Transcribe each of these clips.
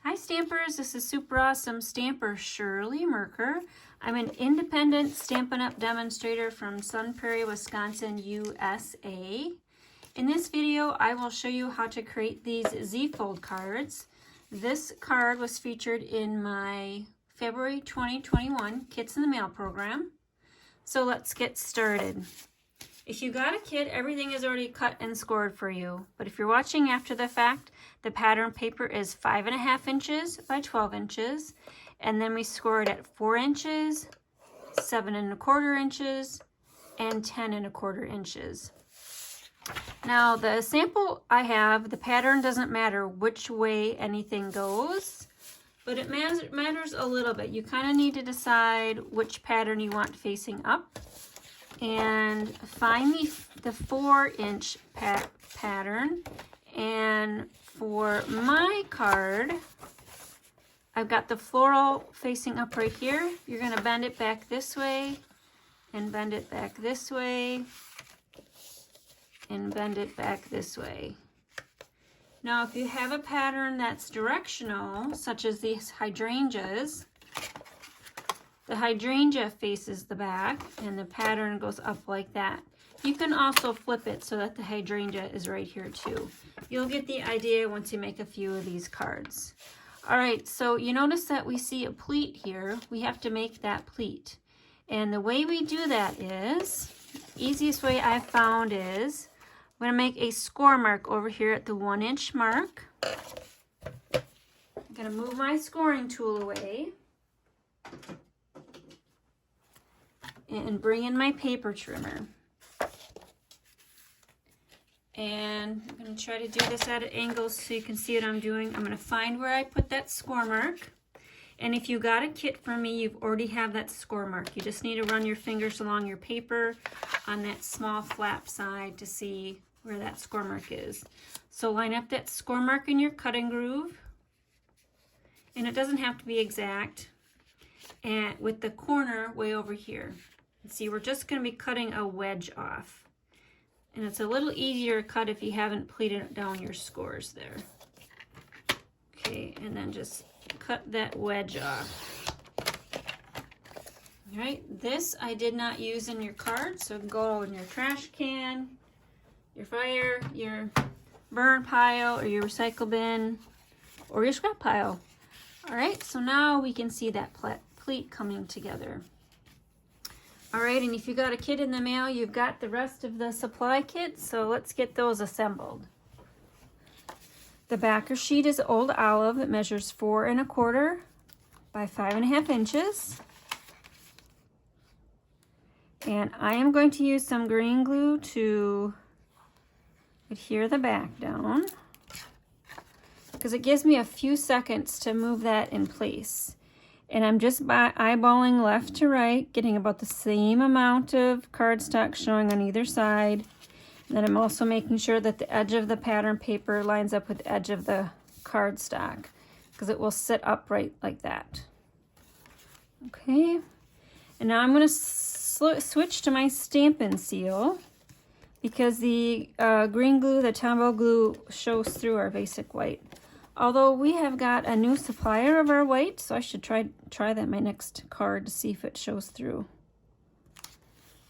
Hi Stampers, this is super awesome stamper Shirley Merker. I'm an independent Stampin' Up! Demonstrator from Sun Prairie, Wisconsin, USA. In this video, I will show you how to create these Z-fold cards. This card was featured in my February 2021 Kits in the Mail program. So let's get started. If you got a kit, everything is already cut and scored for you. But if you're watching after the fact, the pattern paper is 5.5 inches by 12 inches. And then we score it at 4 inches, 7.25 inches, and 10.25 inches. Now the sample I have, the pattern doesn't matter which way anything goes, but it matters a little bit. You kind of need to decide which pattern you want facing up. And find the 4-inch pattern. And for my card, I've got the floral facing up right here. You're going to bend it back this way, and bend it back this way, and bend it back this way. Now, if you have a pattern that's directional, such as these hydrangeas, the hydrangea faces the back and the pattern goes up like that. You can also flip it so that the hydrangea is right here too. You'll get the idea once you make a few of these cards. All right, so you notice that we see a pleat here. We have to make that pleat. And the way we do that is, the easiest way I've found is, I'm gonna make a score mark over here at the 1-inch mark. I'm gonna move my scoring tool away. And bring in my paper trimmer. And I'm going to try to do this at an angle so you can see what I'm doing. I'm going to find where I put that score mark. And if you got a kit from me, you already have that score mark. You just need to run your fingers along your paper on that small flap side to see where that score mark is. So line up that score mark in your cutting groove. And it doesn't have to be exact. And with the corner way over here. See, we're just going to be cutting a wedge off. And it's a little easier to cut if you haven't pleated down your scores there. Okay, and then just cut that wedge off. All right, this I did not use in your card, so go in your trash can, your fire, your burn pile, or your recycle bin, or your scrap pile. All right, so now we can see that pleat coming together. All right, and if you got a kit in the mail, you've got the rest of the supply kit, so let's get those assembled. The backer sheet is Old Olive. It measures 4.25 by 5.5 inches. And I am going to use some green glue to adhere the back down, because it gives me a few seconds to move that in place. And I'm just eyeballing left to right, getting about the same amount of cardstock showing on either side. And then I'm also making sure that the edge of the pattern paper lines up with the edge of the cardstock, because it will sit upright like that. Okay, and now I'm going to switch to my Stampin' seal, because the green glue, the Tombow glue, shows through our basic white. Although we have got a new supplier of our white, so I should try that my next card to see if it shows through.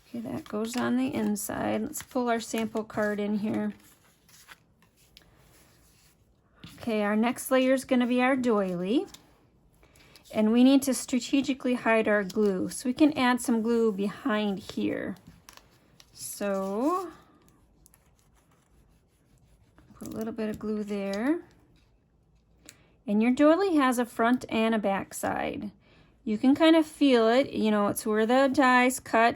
Okay, that goes on the inside. Let's pull our sample card in here. Okay, our next layer is going to be our doily. And we need to strategically hide our glue, so we can add some glue behind here. So, put a little bit of glue there. And your doily has a front and a back side. You can kind of feel it, you know, it's where the dies cut,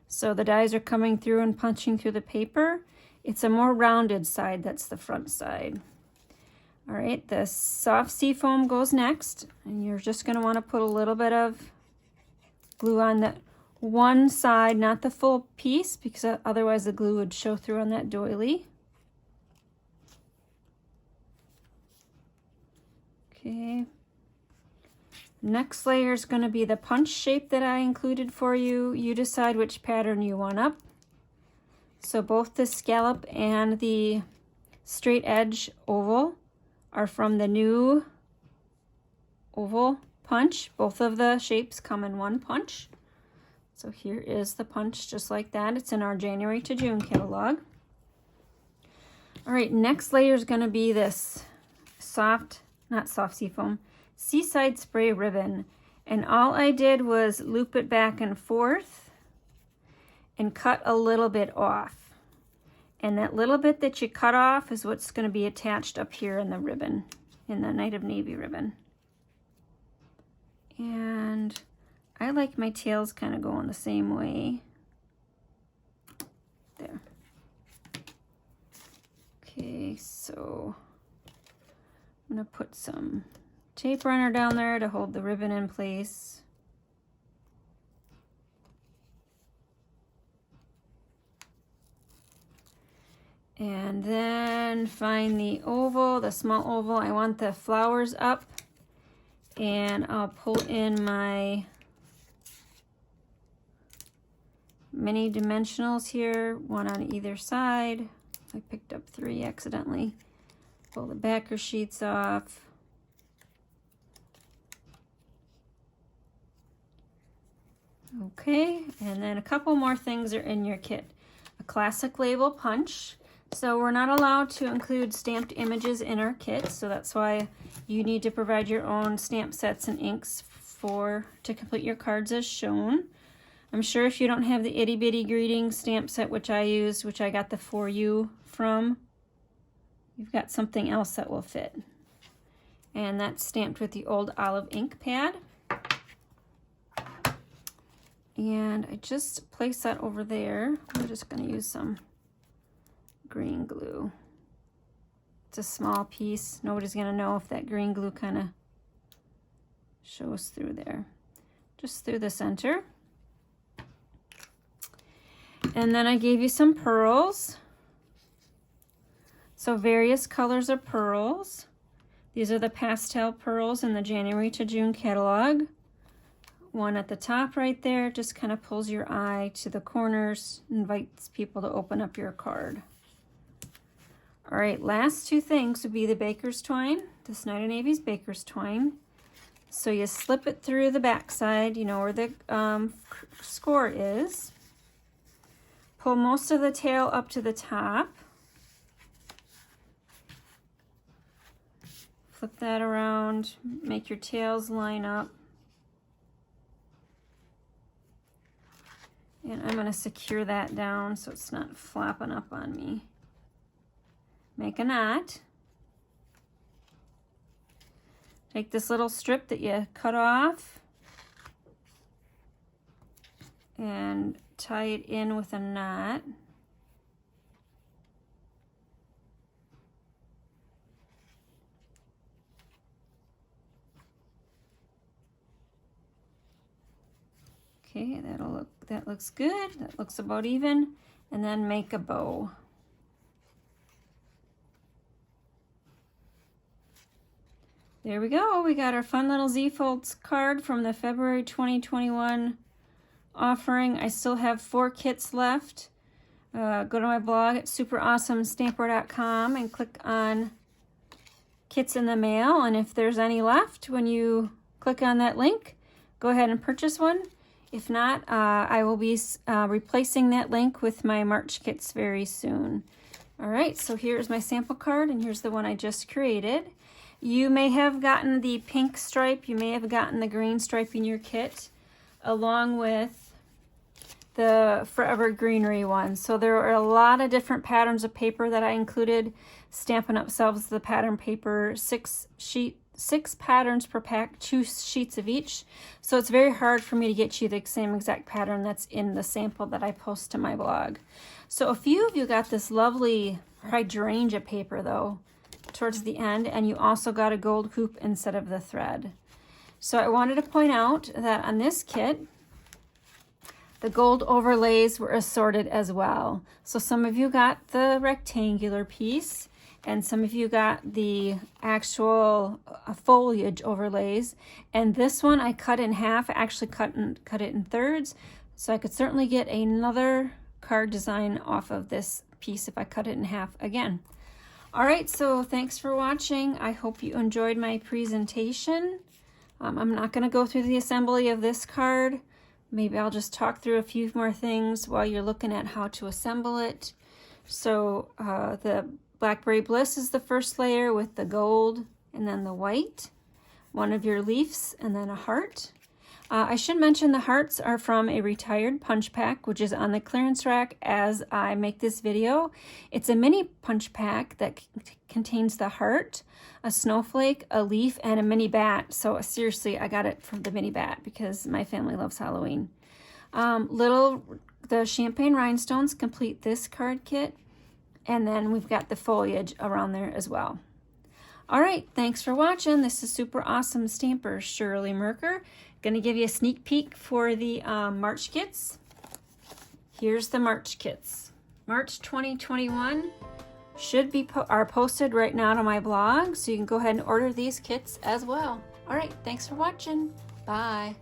so the dies are coming through and punching through the paper. It's a more rounded side, that's the front side. All right, the soft seafoam goes next, and you're just going to want to put a little bit of glue on that one side, not the full piece, because otherwise the glue would show through on that doily. Okay, next layer is going to be the punch shape that I included for you. You decide which pattern you want up. So both the scallop and the straight edge oval are from the new oval punch. Both of the shapes come in one punch. So here is the punch just like that. It's in our January to June catalog. All right, next layer is going to be this not soft seafoam, Seaside Spray ribbon. And all I did was loop it back and forth and cut a little bit off. And that little bit that you cut off is what's going to be attached up here in the ribbon, in the Night of Navy ribbon. And I like my tails kind of going the same way. There. Okay, so I'm going to put some tape runner down there to hold the ribbon in place. And then find the oval, the small oval. I want the flowers up. And I'll pull in my mini dimensionals here, one on either side. I picked up 3 accidentally. Pull the backer sheets off. Okay, and then a couple more things are in your kit. A classic label punch. So we're not allowed to include stamped images in our kit, so that's why you need to provide your own stamp sets and inks to complete your cards as shown. I'm sure if you don't have the Itty Bitty Greetings stamp set, which I used, which I got the For You from, you've got something else that will fit. And that's stamped with the old olive ink pad. And I just placed that over there. We're just going to use some green glue. It's a small piece. Nobody's going to know if that green glue kind of shows through there. Just through the center. And then I gave you some pearls. So various colors of pearls. These are the pastel pearls in the January to June catalog. One at the top right there just kind of pulls your eye to the corners, invites people to open up your card. All right, last 2 things would be the baker's twine, this Night of Navy's baker's twine. So you slip it through the back side, you know where the score is. Pull most of the tail up to the top. Flip that around, make your tails line up. And I'm going to secure that down so it's not flopping up on me. Make a knot. Take this little strip that you cut off and tie it in with a knot. Okay, that looks good. That looks about even. And then make a bow. There we go. We got our fun little Z-Folds card from the February 2021 offering. I still have 4 kits left. Go to my blog at superawesomestamper.com and click on Kits in the Mail. And if there's any left, when you click on that link, go ahead and purchase one. If not, I will be replacing that link with my March kits very soon. All right, so here's my sample card, and here's the one I just created. You may have gotten the pink stripe, you may have gotten the green stripe in your kit, along with the Forever Greenery one. So there are a lot of different patterns of paper that I included. Stampin' Up! Sells the pattern paper, 6 patterns per pack, 2 sheets of each. So it's very hard for me to get you the same exact pattern that's in the sample that I post to my blog. So a few of you got this lovely hydrangea paper though, towards the end, and you also got a gold hoop instead of the thread. So I wanted to point out that on this kit, the gold overlays were assorted as well. So some of you got the rectangular piece, and some of you got the actual foliage overlays. And this one I cut in half. I actually cut it in thirds, so I could certainly get another card design off of this piece if I cut it in half again. All right, so thanks for watching. I hope you enjoyed my presentation. I'm not going to go through the assembly of this card. Maybe I'll just talk through a few more things while you're looking at how to assemble it. So the Blackberry Bliss is the first layer with the gold and then the white, one of your leaves, and then a heart. I should mention the hearts are from a retired punch pack, which is on the clearance rack as I make this video. It's a mini punch pack that contains the heart, a snowflake, a leaf, and a mini bat. So seriously, I got it from the mini bat because my family loves Halloween. The champagne rhinestones complete this card kit. And then we've got the foliage around there as well. All right, thanks for watching. This is super awesome stamper, Shirley Merker. Gonna give you a sneak peek for the March kits. Here's the March kits. March 2021 are posted right now to my blog, so you can go ahead and order these kits as well. All right, thanks for watching. Bye.